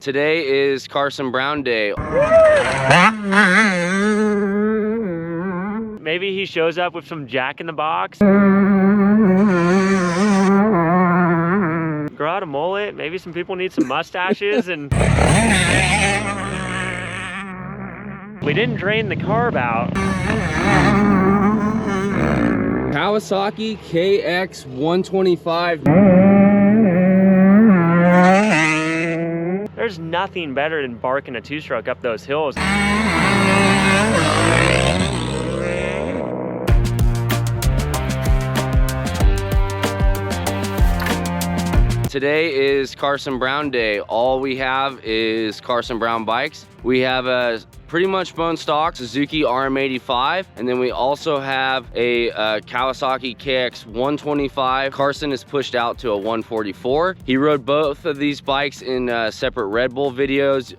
Today is Carson Brown Day. Maybe he shows up with some Jack in the Box. Grow out a mullet. Maybe some people need some mustaches, and we didn't drain the carb out. Kawasaki KX125. There's nothing better than barking a two-stroke up those hills. Today is Carson Brown Day. All we have is Carson Brown bikes. We have a pretty much bone stock Suzuki RM85, and then we also have a Kawasaki KX125. Carson is pushed out to a 144. He rode both of these bikes in separate Red Bull videos,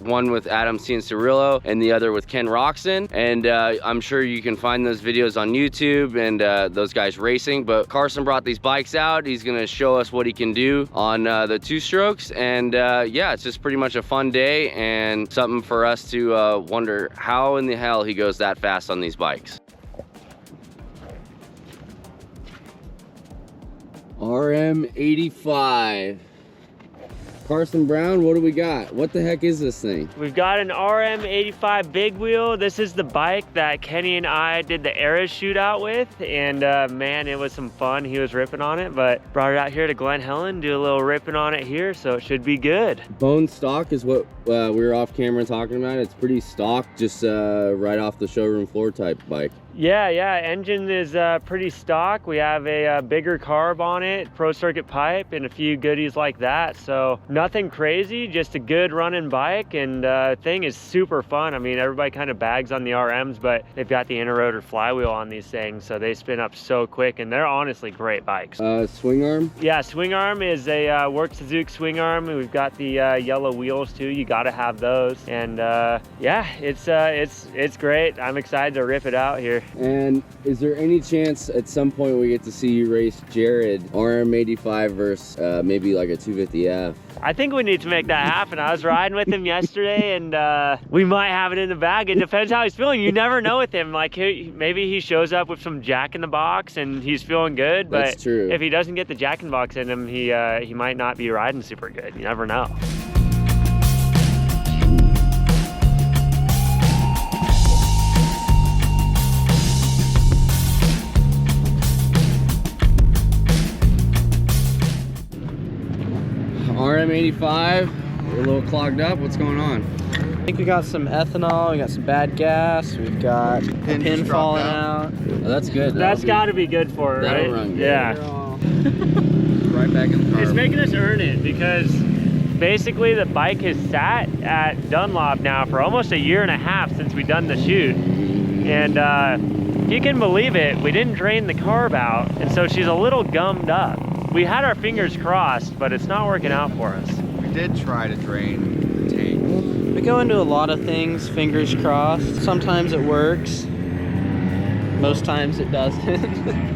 one with Adam Cianciarulo and the other with Ken Roxon, and I'm sure you can find those videos on YouTube and those guys racing. But Carson brought these bikes out. He's gonna show us what he can do on the two strokes, and yeah, it's just pretty much a fun day and something for us to wonder how in the hell he goes that fast on these bikes. RM85. Carson Brown, what do we got? What the heck is this thing? We've got an RM85 big wheel. This is the bike that Kenny and I did the Eras shootout with, and man, it was some fun. He was ripping on it, but brought it out here to Glen Helen, do a little ripping on it here, so it should be good. Bone stock is what we were off camera talking about. It's pretty stock, just right off the showroom floor type bike. Yeah, engine is pretty stock. We have a bigger carb on it, pro circuit pipe, and a few goodies like that. So nothing crazy, just a good running bike, and thing is super fun. I mean, everybody kind of bags on the RMs, but they've got the inter-rotor flywheel on these things, so they spin up so quick, and they're honestly great bikes. Swing arm? Yeah, swing arm is a Work Suzuki swing arm, and we've got the yellow wheels too. You got to have those, and yeah, it's great. I'm excited to rip it out here. And is there any chance at some point we get to see you race Jared RM85 versus maybe like a 250F? I think we need to make that happen. I was riding with him yesterday, and we might have it in the bag. It depends how he's feeling. You never know with him. Like, maybe he shows up with some Jack in the Box and he's feeling good. But that's true. If he doesn't get the Jack in the Box in him, he might not be riding super good. You never know. RM85, we're a little clogged up. What's going on? I think we got some ethanol, we got some bad gas, we've got a pin falling out. Oh, that's good. That's got to be good for it, that'll right? run good. Yeah. Right back in the car. It's making us earn it, because basically the bike has sat at Dunlop now for almost a year and a half since we done the shoot. And if you can believe it, we didn't drain the carb out, and so she's a little gummed up. We had our fingers crossed, but it's not working out for us. We did try to drain the tank. We go into a lot of things, fingers crossed. Sometimes it works, most times it doesn't.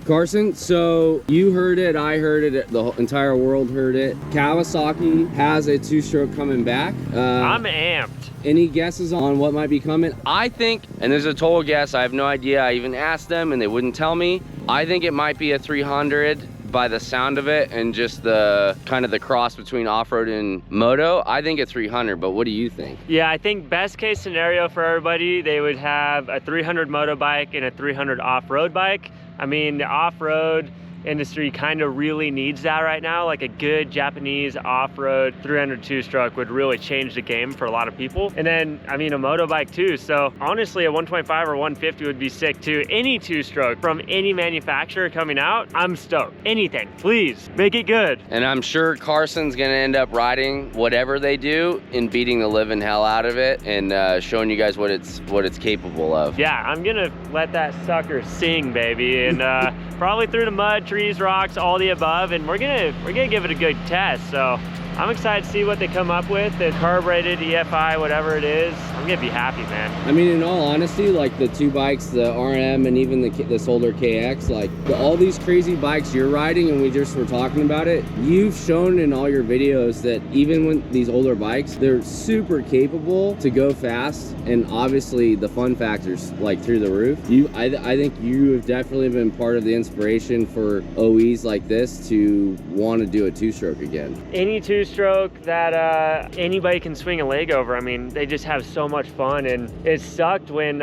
Carson, so you heard it, I heard it, the entire world heard it. Kawasaki has a two-stroke coming back. I'm amped. Any guesses on what might be coming? I think, and there's a total guess, I have no idea. I even asked them and they wouldn't tell me. I think it might be a 300 by the sound of it and just the kind of the cross between off-road and moto. I think a 300, but what do you think? Yeah, I think best case scenario for everybody, they would have a 300 moto bike and a 300 off-road bike. I mean, the off-road industry kind of really needs that right now. Like a good Japanese off-road 300 two-stroke would really change the game for a lot of people. And then, I mean, a motorbike too. So honestly, a 125 or 150 would be sick too. Any two-stroke from any manufacturer coming out, I'm stoked. Anything, please, make it good. And I'm sure Carson's gonna end up riding whatever they do and beating the living hell out of it and showing you guys what it's capable of. Yeah, I'm gonna let that sucker sing, baby, and probably through the mud, trees, rocks, all the above, and we're gonna give it a good test. So I'm excited to see what they come up with. The carbureted EFI, whatever it is, I'm gonna be happy, man. I mean, in all honesty, like the two bikes, the RM and even this older KX, like all these crazy bikes you're riding, and we just were talking about it, you've shown in all your videos that even when these older bikes, they're super capable to go fast, and obviously the fun factor's like through the roof. I think you have definitely been part of the inspiration for OEs like this to want to do a two-stroke again. Any two-stroke that anybody can swing a leg over. I mean, they just have so much fun, and it sucked when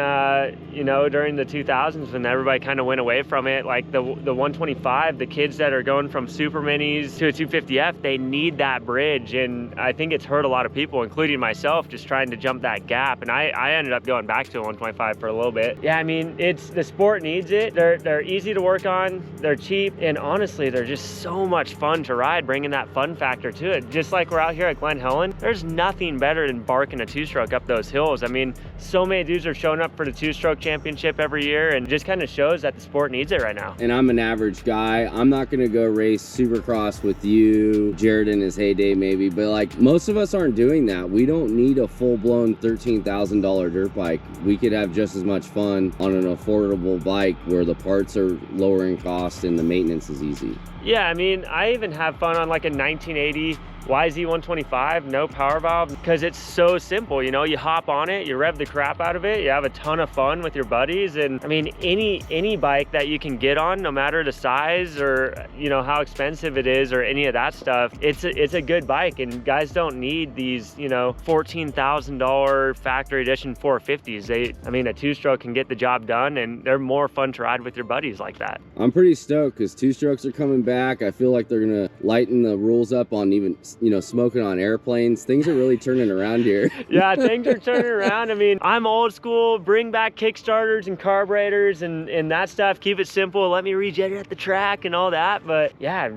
you know, during the 2000s when everybody kind of went away from it. Like the 125, the kids that are going from super minis to a 250F, they need that bridge, and I think it's hurt a lot of people, including myself, just trying to jump that gap. And I ended up going back to a 125 for a little bit. Yeah, I mean, the sport needs it. They're easy to work on, they're cheap, and honestly, they're just so much fun to ride, bringing that fun factor to it. Just like we're out here at Glen Helen, there's nothing better than barking a two-stroke up those hills. I mean, so many dudes are showing up for the two-stroke championship every year, and just kind of shows that the sport needs it right now. And I'm an average guy. I'm not gonna go race Supercross with you, Jared in his heyday maybe, but like most of us aren't doing that. We don't need a full-blown $13,000 dirt bike. We could have just as much fun on an affordable bike where the parts are lower in cost and the maintenance is easy. Yeah, I mean, I even have fun on like a 1980 YZ125, no power valve, because it's so simple. You know, you hop on it, you rev the crap out of it, you have a ton of fun with your buddies. And I mean, any bike that you can get on, no matter the size or, you know, how expensive it is or any of that stuff, it's a good bike. And guys don't need these, you know, $14,000 factory edition 450s. I mean, a two-stroke can get the job done, and they're more fun to ride with your buddies like that. I'm pretty stoked because two-strokes are coming back. I feel like they're gonna lighten the rules up on even, you know, smoking on airplanes. Things are really turning around here. Yeah, things are turning around. I mean, I'm old school, bring back Kickstarters and carburetors and that stuff. Keep it simple, let me rejet it at the track and all that. But yeah,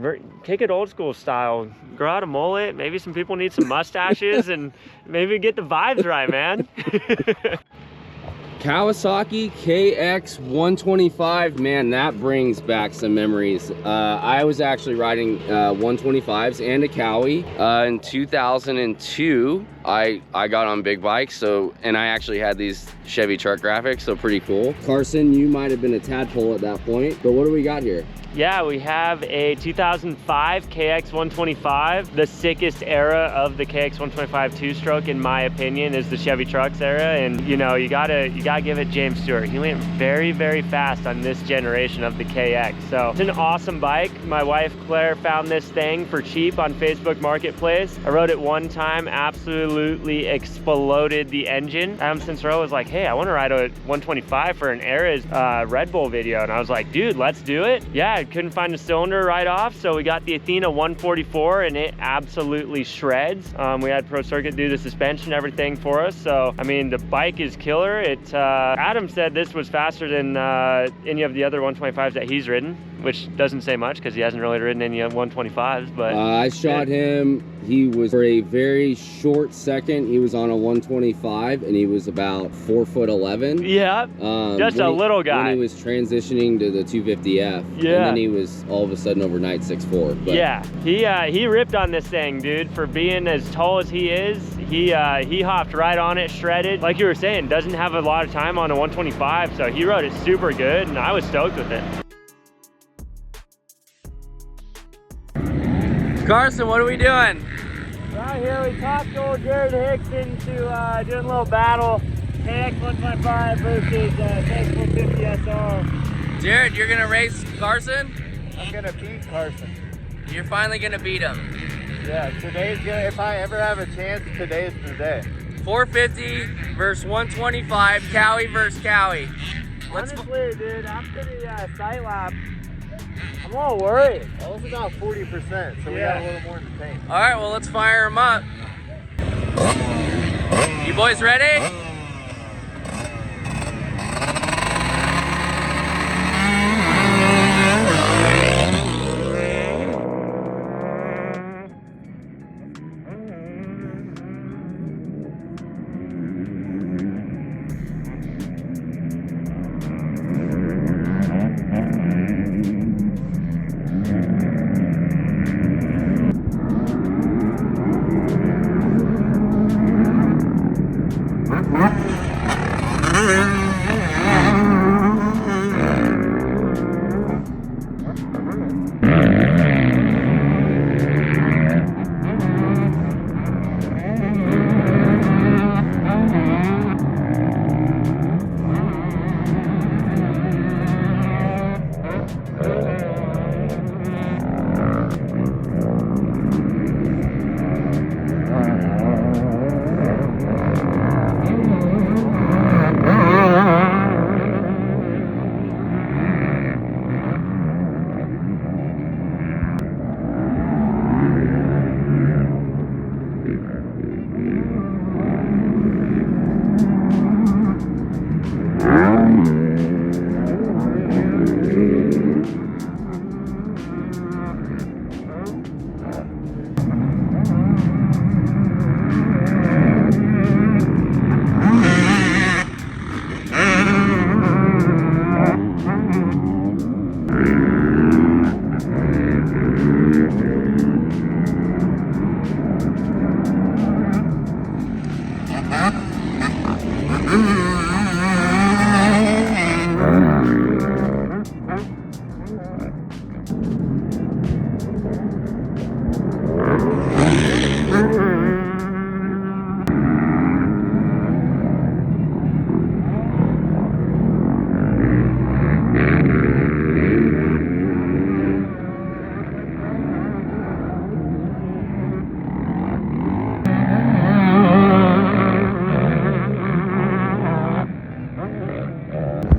kick it old school style. Grow out a mullet, maybe some people need some mustaches, and maybe get the vibes right, man. Kawasaki KX125, man, that brings back some memories. I was actually riding 125s and a Cowie. In 2002, I got on big bikes, and I actually had these Chevy truck graphics, so pretty cool. Carson, you might have been a tadpole at that point, but what do we got here? Yeah, we have a 2005 KX125. The sickest era of the KX125 two-stroke, in my opinion, is the Chevy Trucks era. And you know, you gotta give it James Stewart. He went very, very fast on this generation of the KX. So it's an awesome bike. My wife Claire found this thing for cheap on Facebook Marketplace. I rode it one time, absolutely exploded the engine. Adam Cincero was like, hey, I want to ride a 125 for an Era's Red Bull video, and I was like, dude, let's do it. Yeah. Couldn't find a cylinder right off, so we got the Athena 144, and it absolutely shreds. We had Pro Circuit do the suspension, everything for us. So I mean, the bike is killer. Adam said this was faster than any of the other 125s that he's ridden, which doesn't say much because he hasn't really ridden any 125s. But I shot him. He was, for a very short second, he was on a 125, and he was about 4'11". Yeah, just a little guy. When he was transitioning to the 250F, yeah, and then he was all of a sudden overnight 6'4". But yeah, he ripped on this thing, dude. For being as tall as he is, he hopped right on it, shredded. Like you were saying, doesn't have a lot of time on a 125, so he rode it super good, and I was stoked with it. Carson, what are we doing? Right here we talked old Jared Hicks into doing a little battle. KX125 versus KX450SR. Jared, you're gonna race Carson? I'm gonna beat Carson. You're finally gonna beat him. Yeah, today's gonna, if I ever have a chance, today's the day. 450 versus 125, Cowie versus Cowie. Honestly, dude, after the sight lap, I'm a little worried. Well, it's about 40%, so we got a little more in the tank. All right, well, let's fire him up. You boys ready?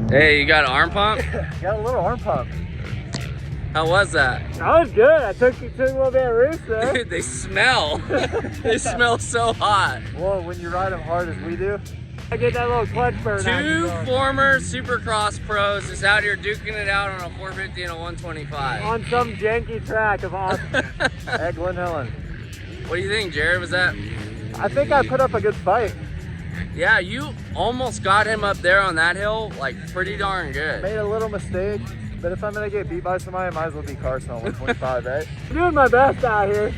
Hey, you got an arm pump? Got a little arm pump. How was that? That was good. I took a little bit of roost there. Dude, they smell. They smell so hot. Well, when you ride them hard as we do. I get that little clutch burn. Two former Supercross pros is out here duking it out on a 450 and a 125. On some janky track of Austin. At Glen Helen. What do you think, Jared? Was that? I think I put up a good fight. Yeah, you almost got him up there on that hill, like pretty darn good. Made a little mistake, but if I'm gonna get beat by somebody, I might as well be Carson on 125, right? I'm doing my best out here.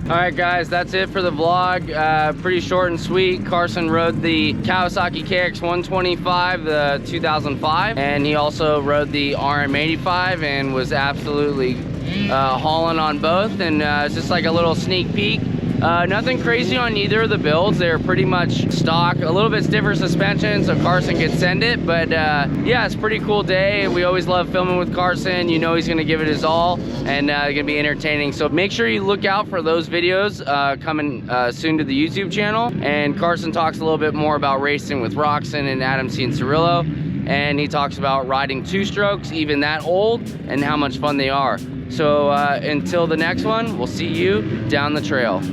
Alright guys, that's it for the vlog. Pretty short and sweet. Carson rode the Kawasaki KX125, the 2005, and he also rode the RM85 and was absolutely hauling on both. And it's just like a little sneak peek. Nothing crazy on either of the builds. They're pretty much stock, a little bit stiffer suspension, so Carson could send it. But yeah, it's a pretty cool day. We always love filming with Carson. You know he's gonna give it his all, and gonna be entertaining. So make sure you look out for those videos coming soon to the YouTube channel. And Carson talks a little bit more about racing with Roxon and Adam C. and Cirillo. And he talks about riding two-strokes, even that old, and how much fun they are. So until the next one, we'll see you down the trail.